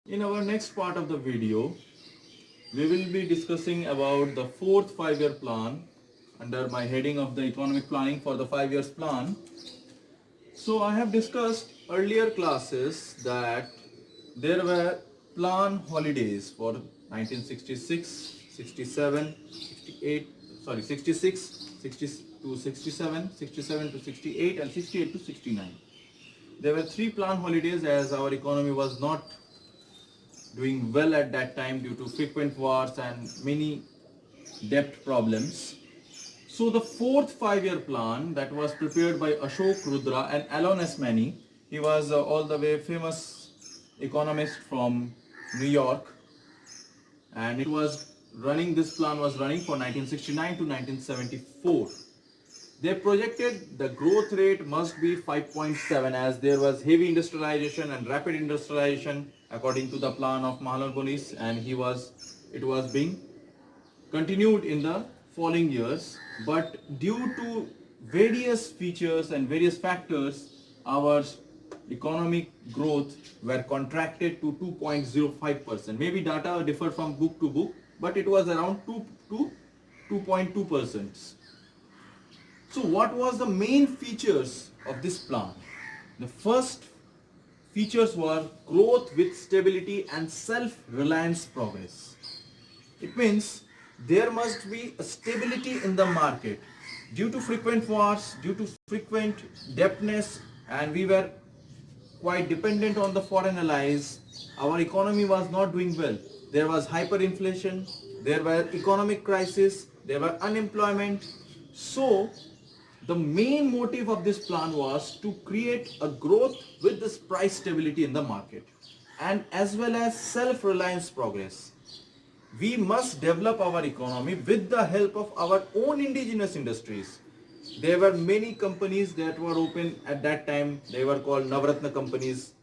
In our next part of the video, we will be discussing about the fourth five-year plan under my heading of the economic planning for the 5 years plan. So I have discussed earlier classes that there were plan holidays for 1966, 67, 68, sorry 66, 60 to 67, 67 to 68 and 68 to 69. There were three plan holidays as our economy was not doing well at that time due to frequent wars and many debt problems. So the fourth five-year plan that was prepared by Ashok Rudra and Alon Esmani, he was all the way famous economist from New York, and this plan was running for 1969 to 1974. They projected the growth rate must be 5.7 as there was heavy industrialization and rapid industrialization according to the plan of Mahalan Bonis, and it was being continued in the following years, but due to various features and various factors, our economic growth were contracted to 2.05%. Maybe data differ from book to book, but it was around 2 to 2.2%. So what was the main features of this plan? The first features were growth with stability and self-reliance progress. It means there must be a stability in the market. Due to frequent wars, due to frequent debtness, and we were quite dependent on the foreign allies, our economy was not doing well. There was hyperinflation, there were economic crisis, there were unemployment. So the main motive of this plan was to create a growth with this price stability in the market and as well as self-reliance progress. We must develop our economy with the help of our own indigenous industries. There were many companies that were open at that time. They were called Navratna companies.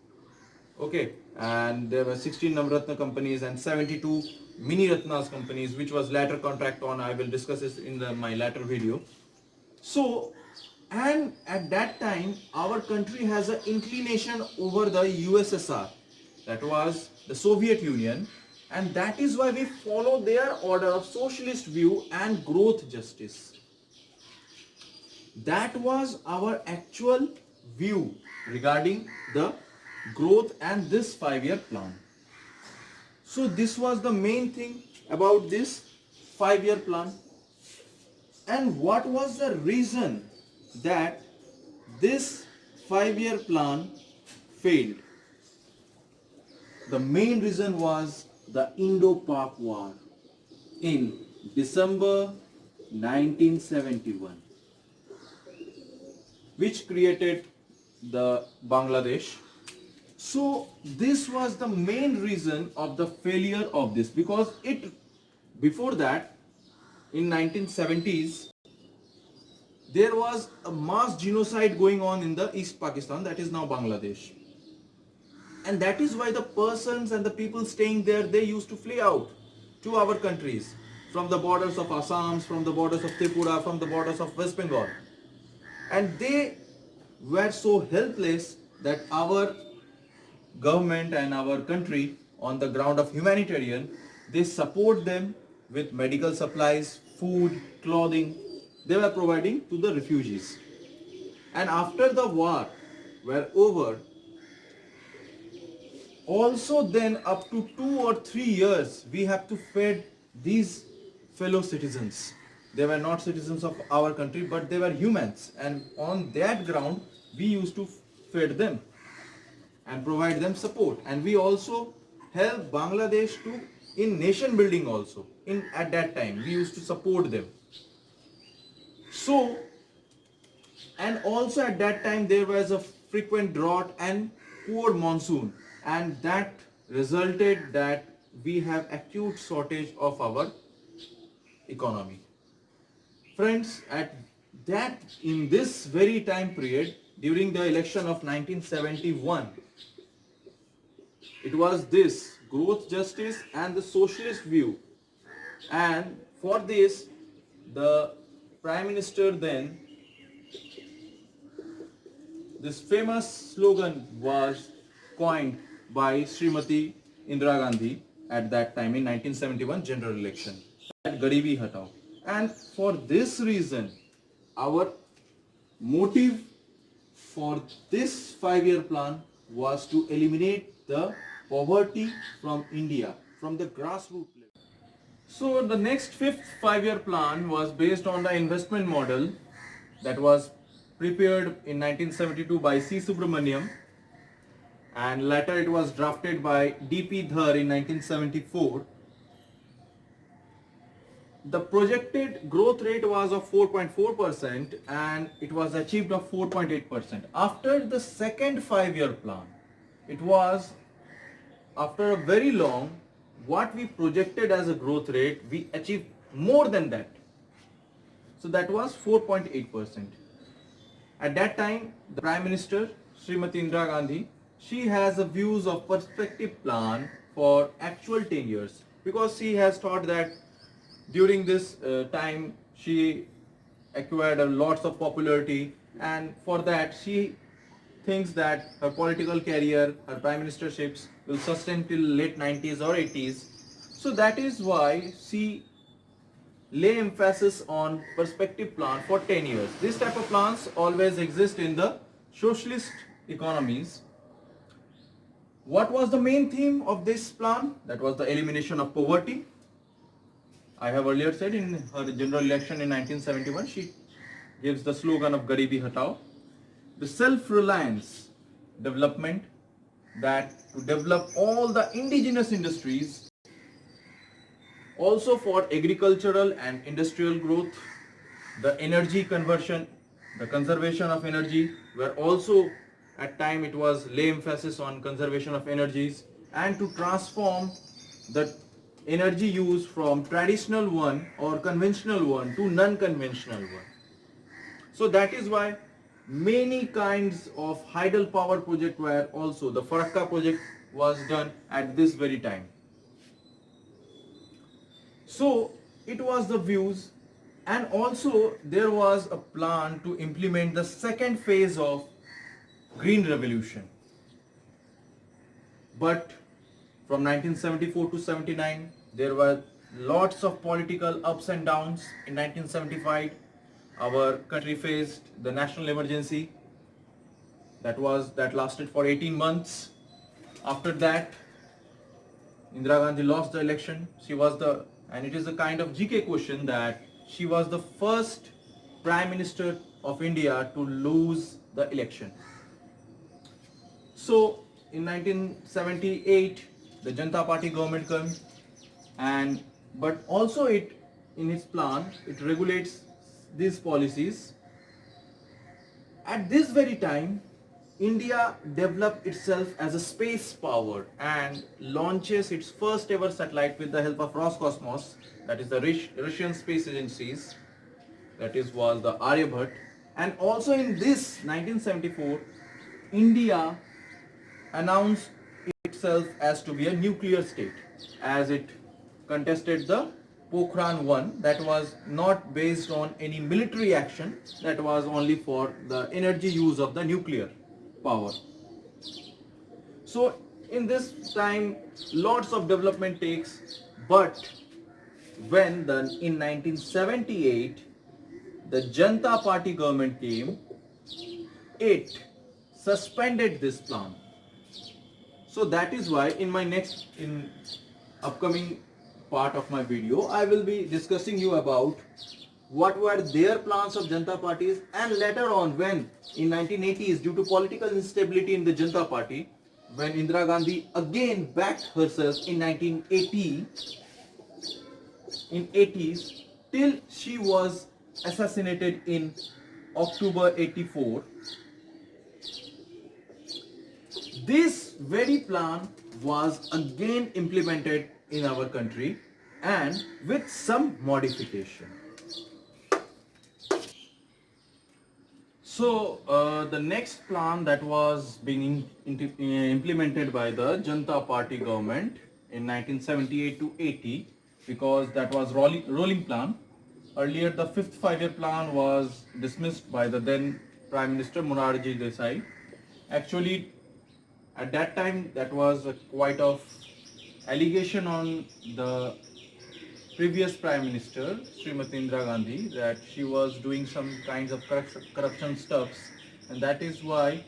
Okay, and there were 16 Navratna companies and 72 Mini Ratnas companies, which was later contract on. I will discuss this in my later video. So, and at that time, our country has an inclination over the USSR, that was the Soviet Union, and that is why we follow their order of socialist view and growth justice. That was our actual view regarding the growth and this 5-year plan. So this was the main thing about this 5-year plan. And what was the reason that this 5-year plan failed? The main reason was the Indo-Pak War in December 1971, which created the Bangladesh. So this was the main reason of the failure of this, because before that in 1970s there was a mass genocide going on in the East Pakistan, that is now Bangladesh, and that is why the persons and the people staying there, they used to flee out to our countries from the borders of Assam, from the borders of Tripura, from the borders of West Bengal, and they were so helpless that our government and our country on the ground of humanitarian, they support them with medical supplies, food, clothing. They were providing to the refugees. And after the war were over, also then up to 2 or 3 years, we have to feed these fellow citizens. They were not citizens of our country, but they were humans. And on that ground, we used to feed them and provide them support. And we also help Bangladesh to in nation building also. At that time, we used to support them. So, and also at that time there was a frequent drought and poor monsoon, and that resulted that we have acute shortage of our economy. Friends, in this very time period, during the election of 1971, it was this growth justice and the socialist view, and for this the Prime Minister then, this famous slogan was coined by Srimati Indira Gandhi at that time in 1971 general election at Garibi Hatao. And for this reason, our motive for this 5-year plan was to eliminate the poverty from India, from the grassroots level. So the next fifth 5-year plan was based on the investment model that was prepared in 1972 by C. Subramaniam, and later it was drafted by D.P. Dhar in 1974. The projected growth rate was of 4.4% and it was achieved of 4.8%. After the second 5-year plan, it was after a very long, what we projected as a growth rate, we achieved more than that. So that was 4.8%. At that time, the Prime Minister, Srimati Indira Gandhi, she has a views of perspective plan for actual 10 years, because she has thought that during this time she acquired lots of popularity, and for that she thinks that her political career, her prime ministerships will sustain till late 90s or 80s. So that is why she lay emphasis on perspective plan for 10 years. This type of plans always exist in the socialist economies. What was the main theme of this plan? That was the elimination of poverty. I have earlier said in her general election in 1971, she gives the slogan of Garibi Hatao. The self-reliance development, that to develop all the indigenous industries, also for agricultural and industrial growth, the energy conversion, the conservation of energy, where also at time it was lay emphasis on conservation of energies, and to transform the energy use from traditional one or conventional one to non-conventional one. So that is why many kinds of hydel power project were also, the Farakka project was done at this very time. So it was the views, and also there was a plan to implement the second phase of Green Revolution. But from 1974 to 79, there were lots of political ups and downs. In 1975, our country faced the national emergency that lasted for 18 months. After that, Indira Gandhi lost the election. And it is a kind of GK question, that she was the first Prime Minister of India to lose the election. So in 1978, the Janata Party government comes, but also in its plan, it regulates these policies. At this very time, India developed itself as a space power and launches its first ever satellite with the help of Roscosmos, that is the Russian space agencies, was the Aryabhat. And also in this 1974, India announced itself as to be a nuclear state, as it contested the Pokhran 1, that was not based on any military action, that was only for the energy use of the nuclear power. So in this time, lots of development takes, but when in 1978 the Janata Party government came, it suspended this plan. So that is why in upcoming part of my video, I will be discussing you about what were their plans of Janata parties, and later on, when in 1980s, due to political instability in the Janata Party, when Indira Gandhi again backed herself in 1980, in 80s, till she was assassinated in October 84. This very plan was again implemented in our country, and with some modification. So the next plan that was being implemented by the Janata Party government in 1978 to 80, because that was rolling plan. Earlier, the fifth 5-year plan was dismissed by the then Prime Minister Morarji Desai. Actually, at that time, that was quite of allegation on the previous Prime Minister, Srimati Indira Gandhi, that she was doing some kinds of corruption stuffs, and that is why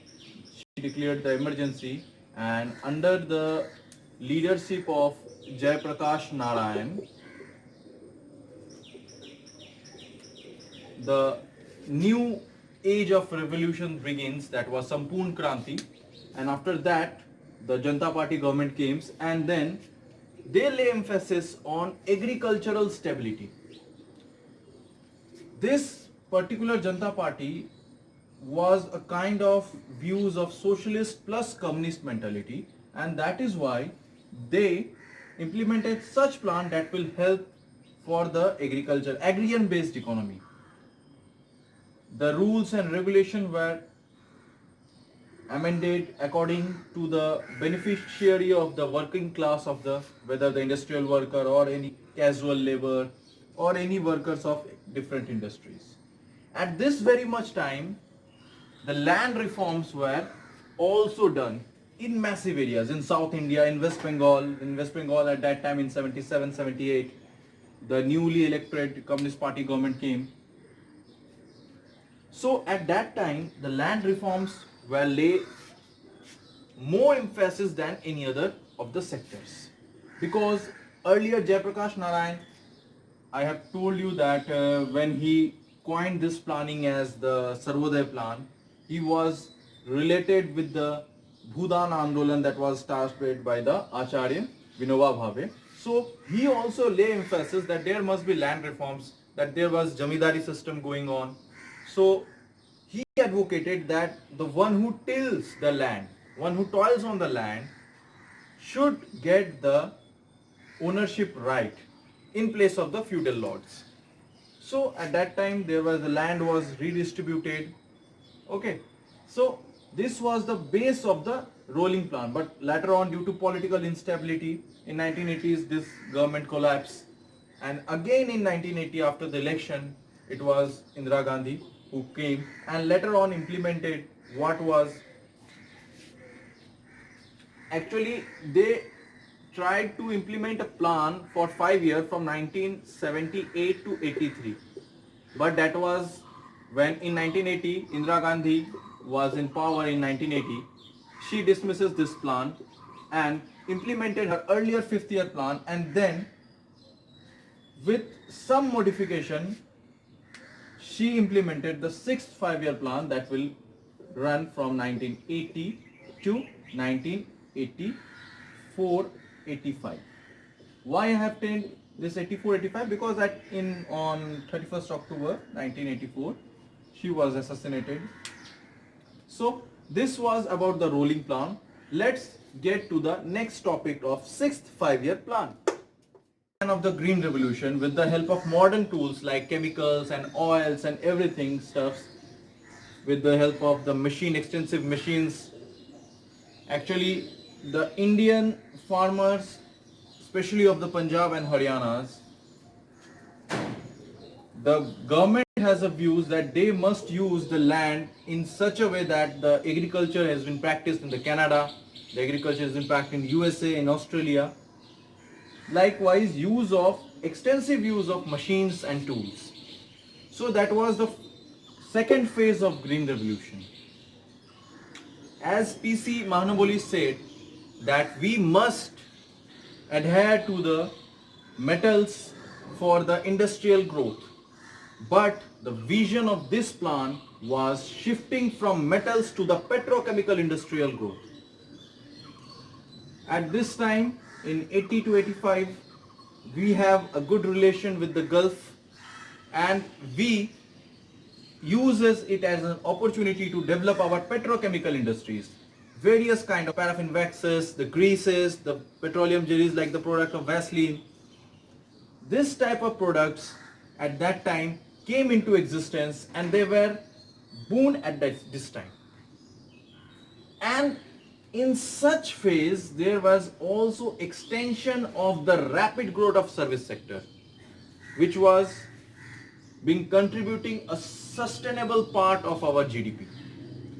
she declared the emergency. And under the leadership of Jai Prakash Narayan, the new age of revolution begins. That was Sampoorn Kranti, and after that the Janata Party government came, and then they lay emphasis on agricultural stability. This particular Janata Party was a kind of views of socialist plus communist mentality, and that is why they implemented such plan that will help for the agriculture, agrarian based economy. The rules and regulation were amended according to the beneficiary of the working class of the, whether the industrial worker or any casual labor or any workers of different industries. At this very much time, the land reforms were also done in massive areas in South India, in West Bengal. In West Bengal at that time in 77, 78, the newly elected Communist Party government came. So at that time, the land reforms were lay more emphasis than any other of the sectors. Because earlier Jai Prakash Narayan, I have told you that when he coined this planning as the Sarvodaya plan, he was related with the Bhudan Andolan that was started by the Acharya Vinoba Bhave. So he also lay emphasis that there must be land reforms, that there was Jamidari system going on. So he advocated that the one who tills the land, one who toils on the land, should get the ownership right in place of the feudal lords. So at that time the land was redistributed. Okay, so this was the base of the rolling plan, but later on, due to political instability, in 1980s this government collapsed, and again in 1980 after the election, it was Indira Gandhi who came and later on implemented what was actually they tried to implement a plan for 5 years from 1978 to 83, but that was when in 1980 Indira Gandhi was in power in 1980. She dismisses this plan and implemented her earlier 5th year plan, and then with some modification she implemented the 6th 5-year plan that will run from 1980 to 1984-85. Why I have taken this 84-85? Because on 31st October 1984 she was assassinated. So this was about the rolling plan. Let's get to the next topic of 6th 5-year plan. Of the green revolution, with the help of modern tools like chemicals and oils and everything stuffs, with the help of the extensive machines, actually the Indian farmers, especially of the Punjab and Haryanas, the government has a views that they must use the land in such a way that the agriculture has been practiced in the Canada, the agriculture has been practiced in USA, in Australia. Likewise, extensive use of machines and tools. So that was the second phase of green revolution. As PC Mahanaboli said, that we must adhere to the metals for the industrial growth. But the vision of this plan was shifting from metals to the petrochemical industrial growth. At this time, in 80 to 85, we have a good relation with the Gulf, and we uses it as an opportunity to develop our petrochemical industries. Various kind of paraffin waxes, the greases, the petroleum jellies like the product of Vaseline. This type of products at that time came into existence, and they were boon at this time. And in such phase, there was also extension of the rapid growth of service sector, which was being contributing a sustainable part of our GDP.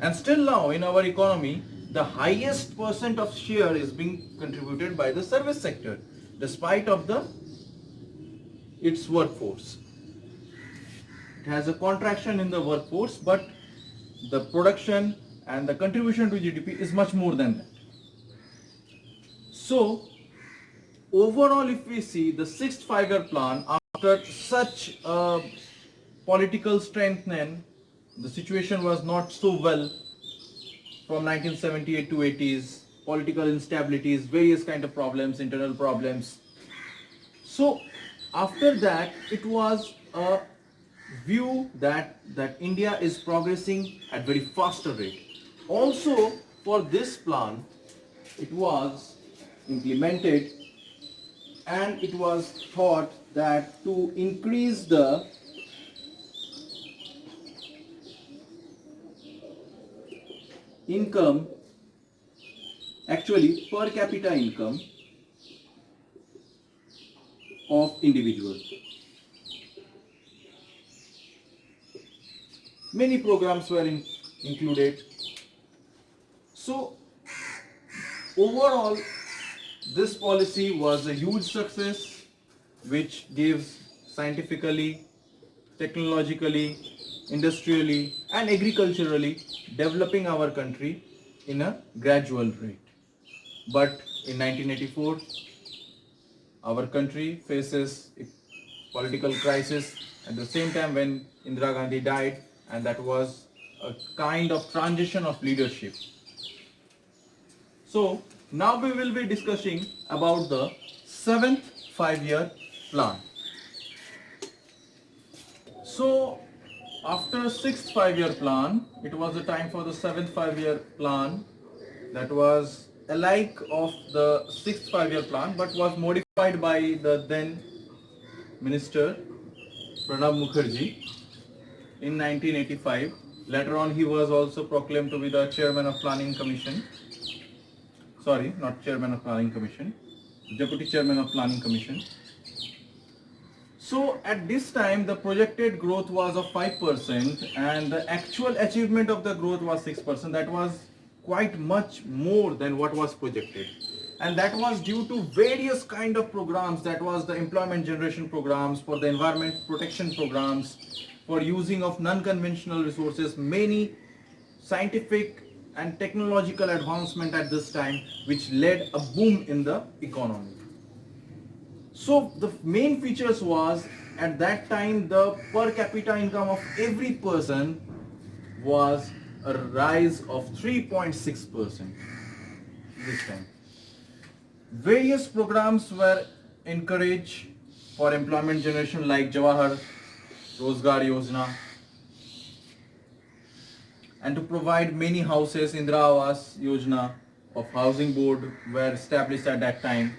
And still now in our economy, the highest percent of share is being contributed by the service sector, despite of the its workforce. It has a contraction in the workforce, but the production and the contribution to GDP is much more than that. So, overall, if we see the sixth five-year plan, after such a political strengthening, the situation was not so well from 1978 to 80s, political instabilities, various kind of problems, internal problems. So after that, it was a view that India is progressing at very faster rate. Also, for this plan, it was implemented and it was thought that to increase the income, actually per capita income of individuals. Many programs were included. So overall, this policy was a huge success which gives scientifically, technologically, industrially and agriculturally developing our country in a gradual rate. But in 1984, our country faces a political crisis at the same time when Indira Gandhi died, and that was a kind of transition of leadership. So now we will be discussing about the seventh five-year plan. So after sixth five-year plan, it was the time for the seventh five-year plan that was alike of the sixth five-year plan but was modified by the then Minister Pranab Mukherjee in 1985. Later on he was also proclaimed to be the Chairman of Planning Commission. Sorry, not Chairman of Planning Commission, Deputy Chairman of Planning Commission. So at this time the projected growth was of 5% and the actual achievement of the growth was 6%. That was quite much more than what was projected. And that was due to various kind of programs. That was the employment generation programs, for the environment protection programs, for using of non-conventional resources, many scientific and technological advancement at this time which led a boom in the economy. So the main features was at that time the per capita income of every person was a rise of 3.6% this time. Various programs were encouraged for employment generation like Jawahar Rozgar Yojana, and to provide many houses. Indira Awas Yojana of Housing Board were established at that time.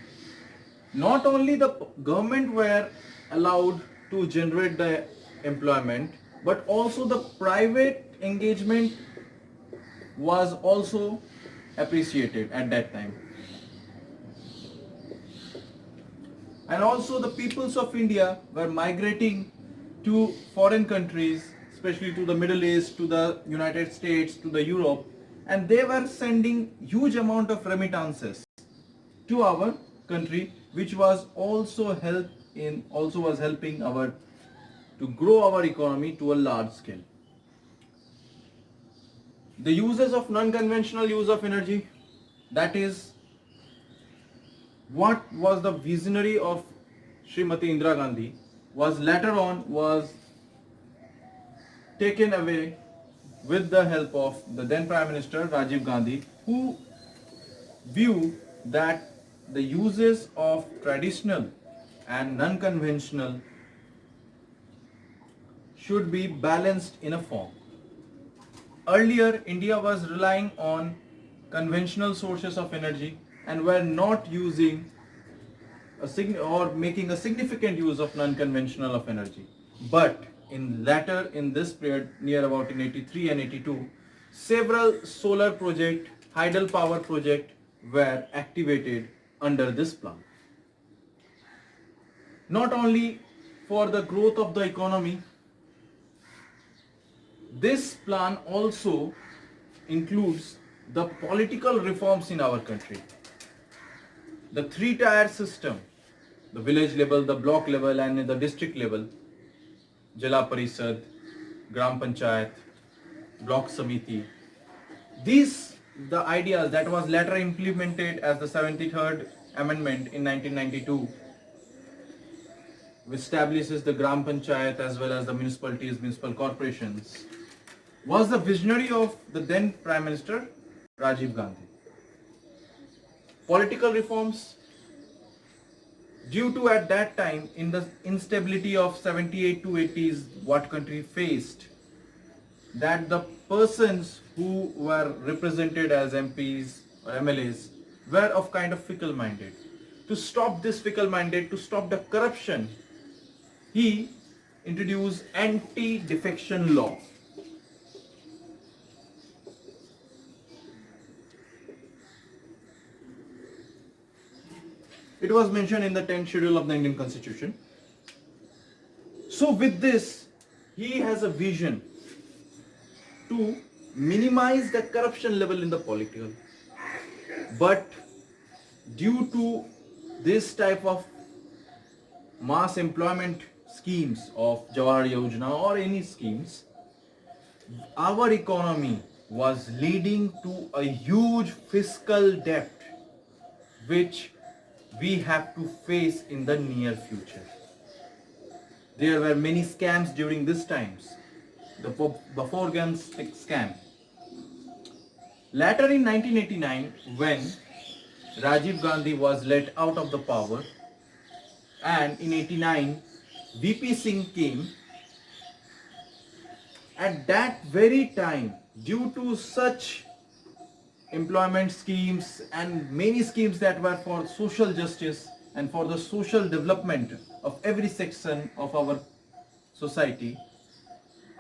Not only the government were allowed to generate the employment, but also the private engagement was also appreciated at that time. And also the peoples of India were migrating to foreign countries, especially to the Middle East, to the United States, to the Europe, and they were sending huge amount of remittances to our country, which was also helping our to grow our economy to a large scale. The uses of non-conventional use of energy, that is what was the visionary of Srimati Indira Gandhi, was later on was taken away with the help of the then Prime Minister Rajiv Gandhi, who view that the uses of traditional and non-conventional should be balanced in a form. Earlier, India was relying on conventional sources of energy and were not using or making a significant use of non-conventional of energy. But in this period, near about in 83 and 82, several solar project, hydel power project were activated under this plan. Not only for the growth of the economy, this plan also includes the political reforms in our country. The three-tier system, the village level, the block level and the district level, Jila Parishad, Gram Panchayat, Block Samiti. These, the ideas that was later implemented as the 73rd Amendment in 1992, which establishes the Gram Panchayat as well as the municipalities, municipal corporations, was the visionary of the then Prime Minister Rajiv Gandhi. Political reforms, due to at that time in the instability of 78 to 80s what country faced, that the persons who were represented as MPs or MLAs were of kind of fickle minded. To stop this fickle minded, to stop the corruption, he introduced anti-defection law. It was mentioned in the 10th schedule of the Indian Constitution. So with this, he has a vision to minimize the corruption level in the political. But due to this type of mass employment schemes of Jawahar Yojana or any schemes, our economy was leading to a huge fiscal debt which we have to face in the near future. There were many scams during these times. The foregone scam. Later in 1989, when Rajiv Gandhi was let out of the power, and in 89, VP Singh came, at that very time, due to such employment schemes and many schemes that were for social justice and for the social development of every section of our society,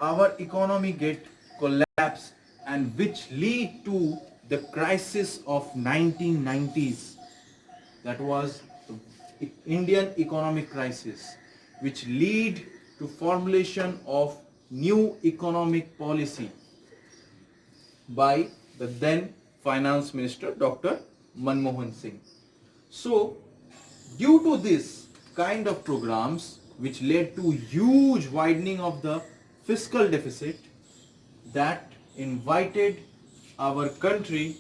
our economy get collapsed, and which lead to the crisis of 1990s. That was the Indian economic crisis, which lead to formulation of new economic policy by the then Finance Minister Dr. Manmohan Singh. So, due to this kind of programs which led to huge widening of the fiscal deficit, that invited our country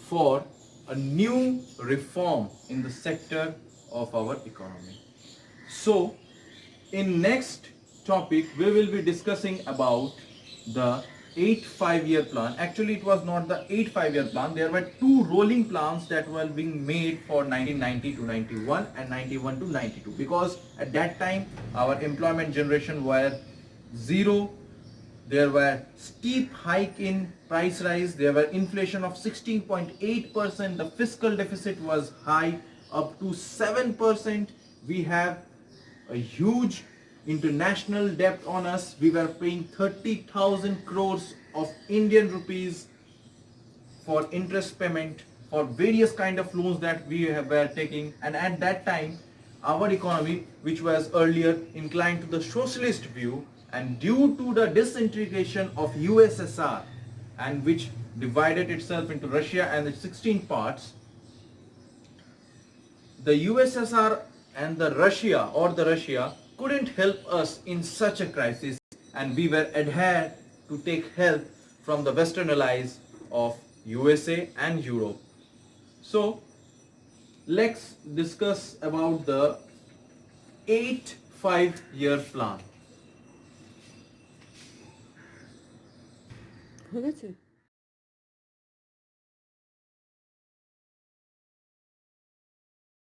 for a new reform in the sector of our economy. So, in next topic we will be discussing about the 8-5-year plan. Actually, it was not the 8-5-year plan. There were two rolling plans that were being made for 1990 to 91 and 91 to 92, because at that time our employment generation were zero. There were steep hike in price rise. There were inflation of 16.8%. The fiscal deficit was high, up to 7%. We have a huge international debt on us. We were paying 30,000 crores of Indian rupees for interest payment for various kind of loans that we were taking. And at that time, our economy, which was earlier inclined to the socialist view, and due to the disintegration of USSR, and which divided itself into Russia and its 16 parts, the USSR and the Russia couldn't help us in such a crisis, and we were adhered to take help from the Western allies of USA and Europe. So let's discuss about the 8-5-year plan.